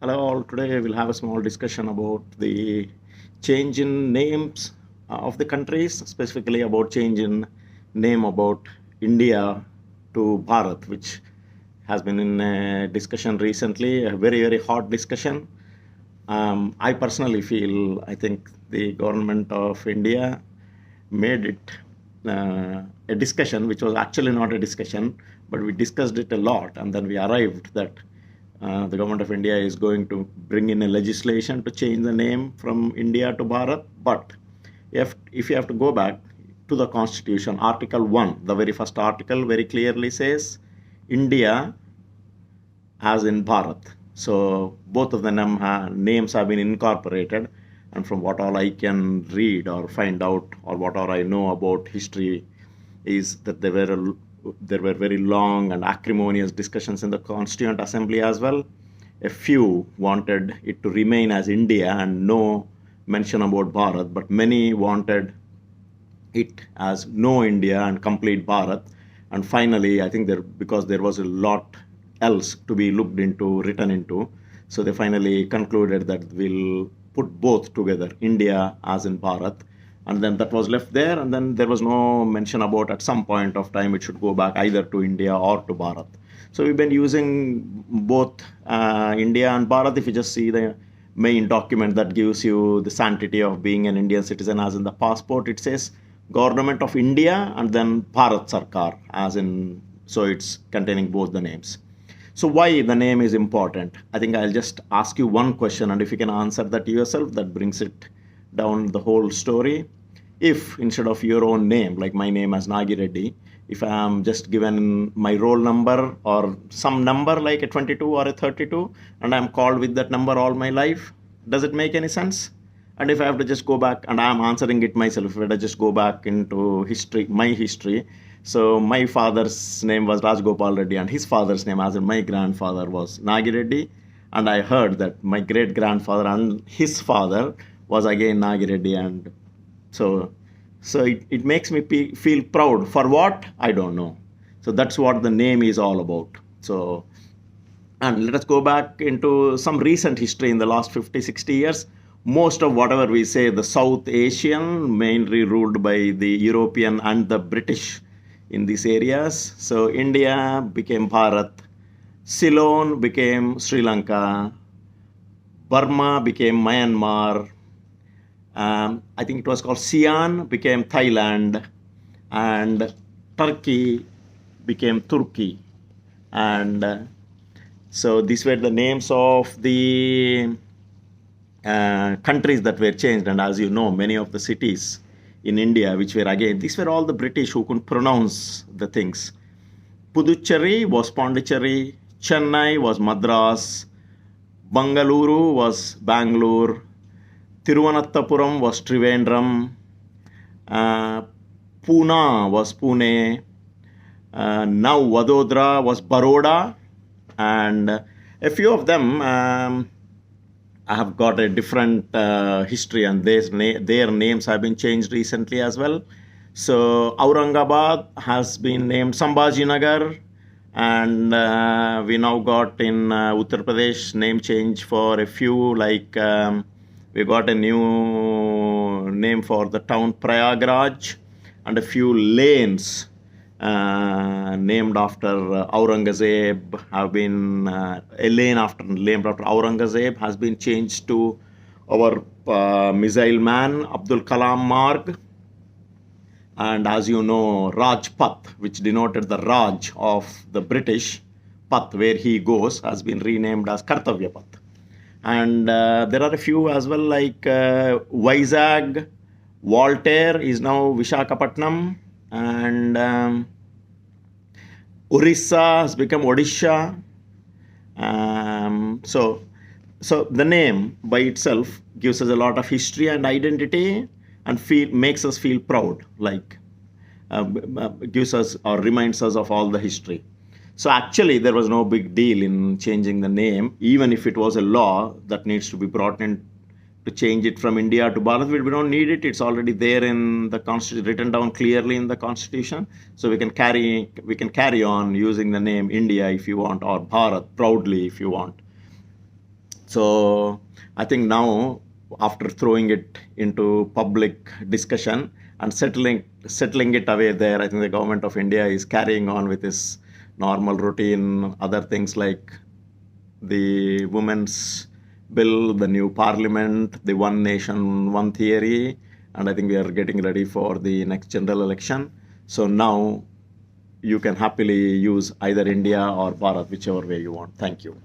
Hello all. Today we'll have a small discussion about the change in names of the countries, specifically about change in name about India to Bharat, which has been in a discussion recently, a very hot discussion. I personally feel, I think the government of India made it a discussion, which was actually not a discussion, but we discussed it a lot, and then we arrived that the government of India is going to bring in a legislation to change the name from India to Bharat. But if you have to go back to the Constitution, Article 1, the very first article very clearly says India as in Bharat. So both of the names have been incorporated, and from what all I can read or find out, or what all I know about history, is that there were very long and acrimonious discussions in the Constituent Assembly as well. A few wanted it to remain as India and no mention about Bharat, but many wanted it as no India and complete Bharat. And finally, I think because there was a lot else to be looked into, written into, so they finally concluded that we'll put both together, India as in Bharat. And then that was left there, and then there was no mention about at some point of time it should go back either to India or to Bharat. So we've been using both India and Bharat. If you just see the main document that gives you the sanctity of being an Indian citizen, as in the passport, it says Government of India and then Bharat Sarkar, as in, so it's containing both the names. So why the name is important? I think I'll just ask you one question, and if you can answer that yourself, that brings it down the whole story. If instead of your own name, like my name as Nagi Reddy, if I am just given my roll number or some number like a 22 or a 32, and I'm called with that number all my life, does it make any sense? And if I have to just go back, and I'm answering it myself, if I just go back into history, my history, so my father's name was Rajgopal Reddy, and his father's name, as in my grandfather, was Nagi Reddy. And I heard that my great grandfather and his father was again Nagi Reddy, and so it makes me feel proud. For what? I don't know. So that's what the name is all about. So, and let us go back into some recent history in the last 50, 60 years. Most of whatever we say, the South Asian, mainly ruled by the European and the British in these areas. So India became Bharat, Ceylon became Sri Lanka, Burma became Myanmar, I think it was called Sian became Thailand, and Turkey became Turkey. And so these were the names of the countries that were changed. And as you know, many of the cities in India, which were again, these were all the British who couldn't pronounce the things. Puducherry was Pondicherry, Chennai was Madras, Bangalore was Bangalore, Tiruvananthapuram was Trivandrum, Pune was Pune, now Vadodara was Baroda, and a few of them have got a different history, and their names have been changed recently as well. So Aurangabad has been named Sambhajinagar, and we now got in Uttar Pradesh name change for a few, like we got a new name for the town Prayagraj, and a few lanes named after Aurangzeb have been, a lane named after Aurangzeb has been changed to our missile man Abdul Kalam Marg. And as you know, Rajpath, which denoted the Raj of the British, Path where he goes, has been renamed as Kartavya Path. And there are a few as well, like Vizag, Voltaire is now Vishakhapatnam, and Orissa has become Odisha. So the name by itself gives us a lot of history and identity, and makes us feel proud, like gives us or reminds us of all the history. So actually, there was no big deal in changing the name, even if it was a law that needs to be brought in to change it from India to Bharat. We don't need it. It's already there in the Constitution, written down clearly in the Constitution. So we can carry on using the name India if you want, or Bharat proudly if you want. So I think now, after throwing it into public discussion and settling it away there, I think the government of India is carrying on with its normal routine, other things like the women's bill, the new parliament, the one nation, one theory, and I think we are getting ready for the next general election. So now you can happily use either India or Bharat, whichever way you want. Thank you.